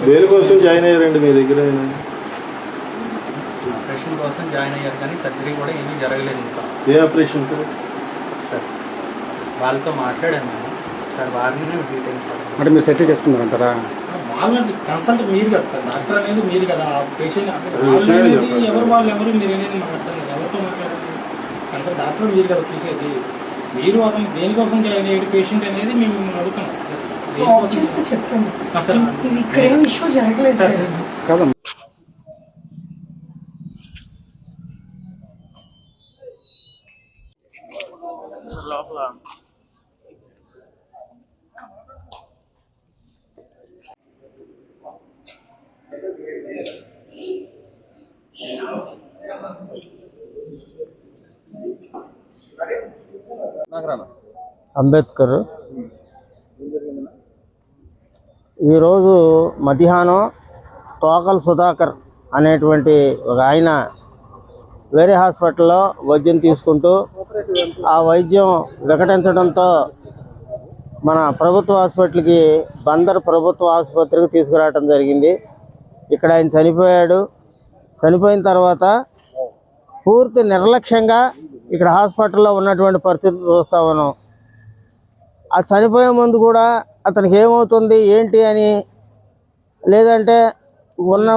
దేనికోసం జాయిన్ అయ్యారండి మీ దగ్గర? ఆపరేషన్ కోసం జాయిన్ అయ్యారు కానీ సర్జరీ కూడా ఏమీ జరగలేదు ఇంకా. ఏ ఆపరేషన్ సార్? సార్ వాళ్ళతో మాట్లాడాను సార్, వారిని డీటెయిల్స్ అంటే మీరు సెటిల్ చేసుకున్నారంటారా? వాళ్ళని కన్సల్ట్ మీరు కదా సార్, డాక్టర్ అనేది మీరు కదా, పేషెంట్ ఎవరు వాళ్ళు ఎవరు మీరు అనేది మాట్లాడతారు, ఎవరితో మాట్లాడాలి? కన్సల్ట్ డాక్టర్ మీరు కదా చూసేది, మీరు అతను దేనికోసం జాయిన్ అయ్యాడు పేషెంట్ అనేది మేము అడుగుతున్నాం. కాదమ్మా, అంబేద్కర్ ఈరోజు మధ్యాహ్నం తోకల్ సుధాకర్ అనేటువంటి ఒక ఆయన వేరే హాస్పిటల్లో వైద్యం తీసుకుంటూ ఆ వైద్యం వికటించడంతో మన ప్రభుత్వ హాస్పిటల్కి బందర్ ప్రభుత్వ ఆసుపత్రికి తీసుకురావడం జరిగింది. ఇక్కడ ఆయన చనిపోయాడు. చనిపోయిన తర్వాత పూర్తి నిర్లక్ష్యంగా ఇక్కడ హాస్పిటల్లో ఉన్నటువంటి పరిస్థితి చూస్తా ఉన్నాం. ఆ చనిపోయే ముందు కూడా అతనికి ఏమవుతుంది ఏంటి అని, లేదంటే ఉన్న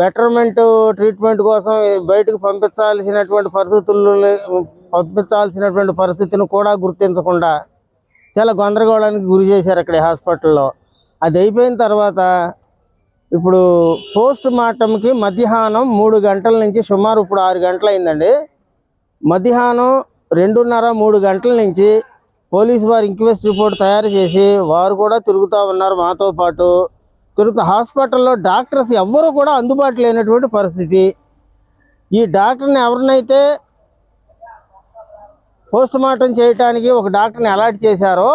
బెటర్మెంట్ ట్రీట్మెంట్ కోసం బయటకు పంపించాల్సినటువంటి పరిస్థితిని కూడా గుర్తించకుండా చాలా గందరగోళానికి గురి చేశారు అక్కడ హాస్పిటల్లో. అది అయిపోయిన తర్వాత ఇప్పుడు పోస్ట్ మార్టంకి మధ్యాహ్నం 3 గంటల నుంచి సుమారు ఇప్పుడు 6 గంటలు అయిందండి. మధ్యాహ్నం 2:30-3 గంటల నుంచి పోలీసు వారు ఇంక్వెస్ట్ రిపోర్ట్ తయారు చేసి వారు కూడా తిరుగుతూ ఉన్నారు. మాతో పాటు తిరుగుతూ హాస్పిటల్లో డాక్టర్స్ ఎవ్వరూ కూడా అందుబాటులో లేనటువంటి పరిస్థితి. ఈ డాక్టర్ని ఎవరినైతే పోస్ట్ మార్టం చేయడానికి ఒక డాక్టర్ని అలాట్ చేశారో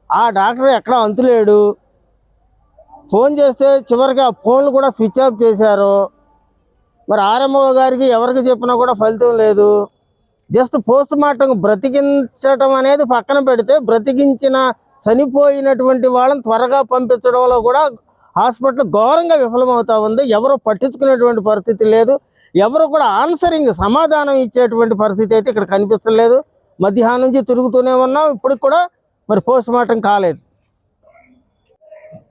ఆ డాక్టర్ ఎక్కడ అంతులేడు. ఫోన్ చేస్తే చివరికి ఆ ఫోన్లు కూడా స్విచ్ ఆఫ్ చేశారు. మరి ఆర్ఎంఓ గారికి ఎవరికి చెప్పినా కూడా ఫలితం లేదు. జస్ట్ పోస్ట్ మార్టం బ్రతికించడం అనేది పక్కన పెడితే, బ్రతికించిన చనిపోయినటువంటి వాళ్ళని త్వరగా పంపించడంలో కూడా హాస్పిటల్ ఘోరంగా విఫలమవుతూ ఉంది. ఎవరు పట్టించుకునేటువంటి పరిస్థితి లేదు. ఎవరు కూడా ఆన్సరింగ్ సమాధానం ఇచ్చేటువంటి పరిస్థితి అయితే ఇక్కడ కనిపించలేదు. మధ్యాహ్నం నుంచి తిరుగుతూనే ఉన్నాం, ఇప్పటికి కూడా మరి పోస్ట్ మార్టం కాలేదు.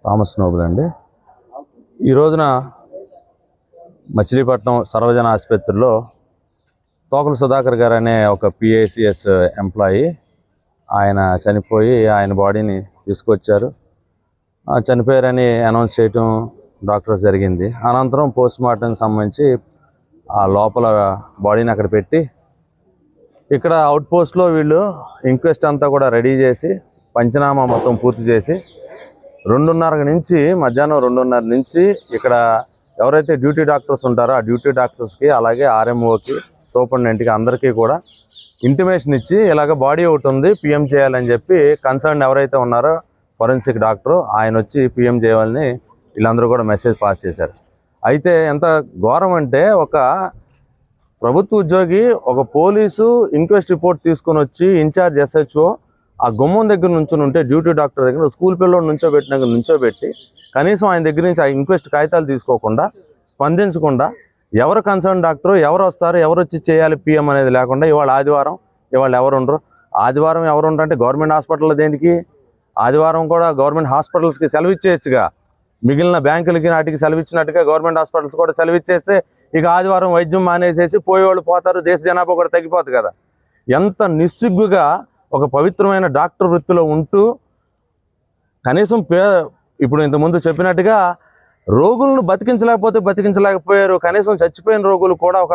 థామస్ నోబుల్ అండి. ఈ రోజున మచిలీపట్నం సర్వజన ఆసుపత్రిలో తోకల్ సుధాకర్ గారు అనే ఒక పిఐసిఎస్ ఎంప్లాయీ ఆయన చనిపోయి ఆయన బాడీని తీసుకొచ్చారు. చనిపోయారని అనౌన్స్ చేయటం డాక్టర్స్ జరిగింది. అనంతరం పోస్ట్ మార్టంకి సంబంధించి ఆ లోపల బాడీని అక్కడ పెట్టి ఇక్కడ అవుట్ పోస్ట్లో వీళ్ళు ఇంక్వెస్ట్ అంతా కూడా రెడీ చేసి పంచనామా మొత్తం పూర్తి చేసి 2:30 నుంచి మధ్యాహ్నం 2:30 నుంచి ఇక్కడ ఎవరైతే డ్యూటీ డాక్టర్స్ ఉంటారో ఆ డ్యూటీ డాక్టర్స్కి అలాగే ఆర్ఎంఓకి సూపరింటెండెంట్కి అందరికీ కూడా ఇంటిమేషన్ ఇచ్చి ఇలాగ బాడీ ఒకటి ఉంది పిఎం చేయాలని చెప్పి కన్సర్న్ ఎవరైతే ఉన్నారో ఫోరెన్సిక్ డాక్టరు ఆయన వచ్చి పిఎం చేయాలని వీళ్ళందరూ కూడా మెసేజ్ పాస్ చేశారు. అయితే ఎంత ఘోరం అంటే ఒక ప్రభుత్వ ఉద్యోగి ఒక పోలీసు ఇంక్వెస్ట్ రిపోర్ట్ తీసుకొని వచ్చి ఇన్ఛార్జ్ ఎస్హెచ్ఓ ఆ గుమ్మం దగ్గర నుంచుని ఉంటే డ్యూటీ డాక్టర్ దగ్గర స్కూల్ పిల్లలు నుంచోబెట్టి కనీసం ఆయన దగ్గర నుంచి ఆ ఇంక్వెస్ట్ కాగితాలు తీసుకోకుండా స్పందించకుండా ఎవరు కన్సర్న్ డాక్టరు ఎవరు వస్తారు ఎవరు వచ్చి చేయాలి పిఎం అనేది లేకుండా ఇవాళ ఆదివారం ఇవాళ ఎవరు ఉండరు. ఆదివారం ఎవరు ఉండరు అంటే గవర్నమెంట్ హాస్పిటల్లో దేనికి? ఆదివారం కూడా గవర్నమెంట్ హాస్పిటల్స్కి సెలవు ఇచ్చేయచ్చుగా. మిగిలిన బ్యాంకులకి వాటికి సెలవు ఇచ్చినట్టుగా గవర్నమెంట్ హాస్పిటల్స్ కూడా సెలవు ఇచ్చేస్తే ఇక ఆదివారం వైద్యం మానేసేసి పోయేవాళ్ళు పోతారు, దేశ జనాభా కూడా తగ్గిపోతుంది కదా. ఎంత నిస్సిగ్గుగా ఒక పవిత్రమైన డాక్టర్ వృత్తిలో ఉంటూ కనీసం ఇప్పుడు ఇంతకుముందు చెప్పినట్టుగా రోగులను బతికించలేకపోయారు. కనీసం చచ్చిపోయిన రోగులు కూడా ఒక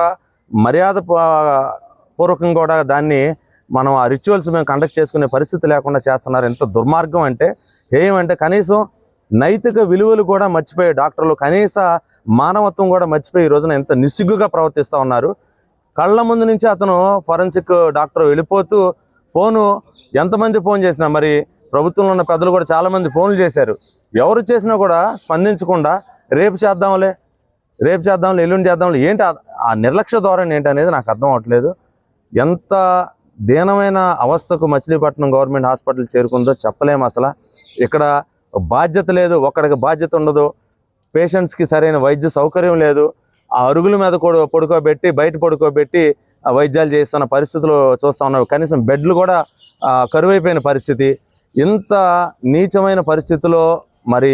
మర్యాద పూర్వకంగా కూడా దాన్ని మనం ఆ రిచువల్స్ మేము కండక్ట్ చేసుకునే పరిస్థితి లేకుండా చేస్తున్నారు. ఎంత దుర్మార్గం అంటే ఏమంటే కనీసం నైతిక విలువలు కూడా మర్చిపోయే డాక్టర్లు, కనీస మానవత్వం కూడా మర్చిపోయి ఈ రోజున ఎంత నిస్సిగ్గుగా ప్రవర్తిస్తూ ఉన్నారు. కళ్ళ ముందు నుంచి అతను ఫోరెన్సిక్ డాక్టర్ వెళ్ళిపోతూ ఫోను ఎంతమంది ఫోన్ చేసినా, మరి ప్రభుత్వంలో ఉన్న పెద్దలు కూడా చాలామంది ఫోన్లు చేశారు, ఎవరు చేసినా కూడా స్పందించకుండా రేపు చేద్దాంలే ఎల్లుండి చేద్దాంలే ఏంటి ఆ నిర్లక్ష్య ధోరణి ఏంటి అనేది నాకు అర్థం అవ్వట్లేదు. ఎంత దీనమైన అవస్థకు మచిలీపట్నం గవర్నమెంట్ హాస్పిటల్ చేరుకుందో చెప్పలేము. అసలు ఇక్కడ బాధ్యత లేదు, ఒక్కడికి బాధ్యత ఉండదు, పేషెంట్స్కి సరైన వైద్య సౌకర్యం లేదు. ఆ అరుగుల మీద కూడా పడుకోబెట్టి బయట పడుకోబెట్టి వైద్యాలు చేస్తున్న పరిస్థితులు చూస్తూ ఉన్నాం. కనీసం బెడ్లు కూడా కరువైపోయిన పరిస్థితి. ఇంత నీచమైన పరిస్థితిలో మరి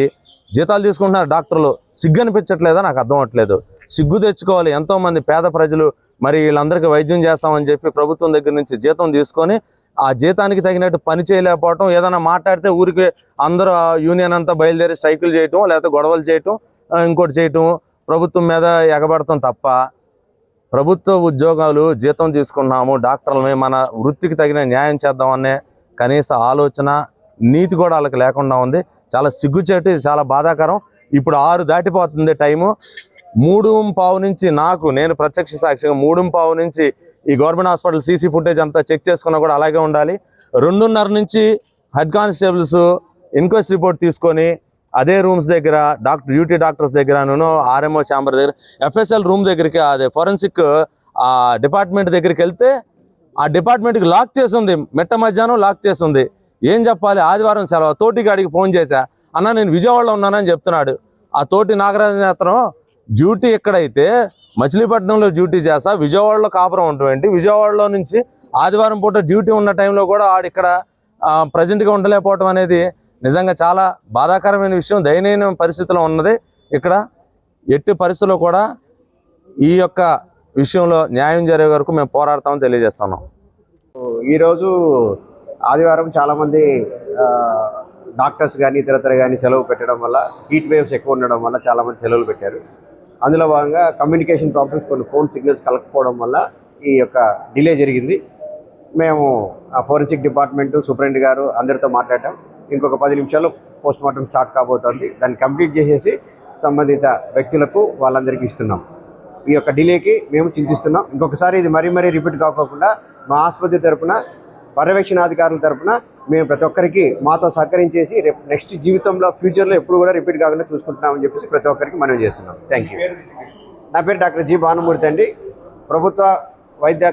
జీతాలు తీసుకుంటున్నారు డాక్టర్లు. సిగ్గు అనిపించట్లేదా? నాకు అర్థం అవ్వట్లేదు. సిగ్గు తెచ్చుకోవాలి. ఎంతోమంది పేద ప్రజలు మరి వీళ్ళందరికీ వైద్యం చేస్తామని చెప్పి ప్రభుత్వం దగ్గర నుంచి జీతం తీసుకొని ఆ జీతానికి తగినట్టు పని చేయలేకపోవటం, ఏదైనా మాట్లాడితే ఊరికి అందరూ యూనియన్ అంతా బయలుదేరి స్ట్రైకులు చేయటం, లేకపోతే గొడవలు చేయటం, ఇంకోటి చేయటం, ప్రభుత్వం మీద ఎగబడటం తప్ప ప్రభుత్వ ఉద్యోగాలు జీతం తీసుకున్నాము, డాక్టర్లమే మన వృత్తికి తగిన న్యాయం చేద్దామనే కనీస ఆలోచన నీతి కూడా వాళ్ళకి లేకుండా ఉంది. చాలా సిగ్గుచేటు, చాలా బాధాకరం. ఇప్పుడు 6 దాటిపోతుంది టైము. 3:15 నుంచి నేను ప్రత్యక్ష సాక్షిగా 3:15 నుంచి ఈ గవర్నమెంట్ హాస్పిటల్ సీసీ ఫుటేజ్ అంతా చెక్ చేసుకున్నా కూడా అలాగే ఉండాలి. 2:30 నుంచి హెడ్ కానిస్టేబుల్స్ ఇన్క్వెస్ట్ రిపోర్ట్ తీసుకొని అదే రూమ్స్ దగ్గర డ్యూటీ డాక్టర్స్ దగ్గర, ఆర్ఎంఓ ఛాంబర్ దగ్గర, ఎఫ్ఎస్ఎల్ రూమ్ దగ్గరికి, అదే ఫోరెన్సిక్ డిపార్ట్మెంట్ దగ్గరికి వెళ్తే ఆ డిపార్ట్మెంట్కి లాక్ చేసింది. మిట్ట మధ్యాహ్నం లాక్ చేసింది. ఏం చెప్పాలి? ఆదివారం సెలవు. తోటిగాడికి ఫోన్ చేశా, అన్న నేను విజయవాడలో ఉన్నానని చెప్తున్నాడు. ఆ తోటి నాగరాజనేత్రం డ్యూటీ ఎక్కడైతే మచిలీపట్నంలో డ్యూటీ చేస్తా, విజయవాడలో కాపురం ఉంటుంది. విజయవాడలో నుంచి ఆదివారం పూట డ్యూటీ ఉన్న టైంలో కూడా ఆడిక్కడ ప్రజెంట్గా ఉండలేకపోవటం అనేది నిజంగా చాలా బాధాకరమైన విషయం. దయనీయ పరిస్థితిలో ఉన్నది ఇక్కడ. ఎట్టి పరిస్థితుల్లో కూడా ఈ యొక్క విషయంలో న్యాయం జరిగే వరకు మేము పోరాడతామని తెలియజేస్తున్నాం. ఈరోజు ఆదివారం చాలామంది డాక్టర్స్ కానీ ఇతరతర కానీ సెలవు పెట్టడం వల్ల, హీట్ వేవ్స్ ఎక్కువ ఉండడం వల్ల చాలామంది సెలవులు పెట్టారు. అందులో భాగంగా కమ్యూనికేషన్ ప్రాబ్లమ్స్, కొన్ని ఫోన్ సిగ్నల్స్ కలగకపోవడం వల్ల ఈ యొక్క డిలే జరిగింది. మేము ఫోరెన్సిక్ డిపార్ట్మెంటు సూపరింటెండెంట్ గారు అందరితో మాట్లాడటం, ఇంకొక 10 నిమిషాల్లో పోస్ట్ మార్టం స్టార్ట్ కాబోతోంది. దాన్ని కంప్లీట్ చేసేసి సంబంధిత వ్యక్తులకు వాళ్ళందరికీ ఇస్తున్నాం. ఈ యొక్క డిలేకి మేము చింతిస్తున్నాం. ఇంకొకసారి ఇది మరీ రిపీట్ కాకోకుండా మా ఆసుపత్రి తరపున, పర్యవేక్షణాధికారుల తరపున మేము ప్రతి ఒక్కరికి మాతో సహకరించేసి రేపు నెక్స్ట్ జీవితంలో ఫ్యూచర్లో ఎప్పుడు కూడా రిపీట్ కాకుండా చూసుకుంటున్నామని చెప్పేసి ప్రతి ఒక్కరికి మనం చేస్తున్నాం. Thank you. నా పేరు డాక్టర్ జి భానుమూర్తి అండి. ప్రభుత్వ వైద్య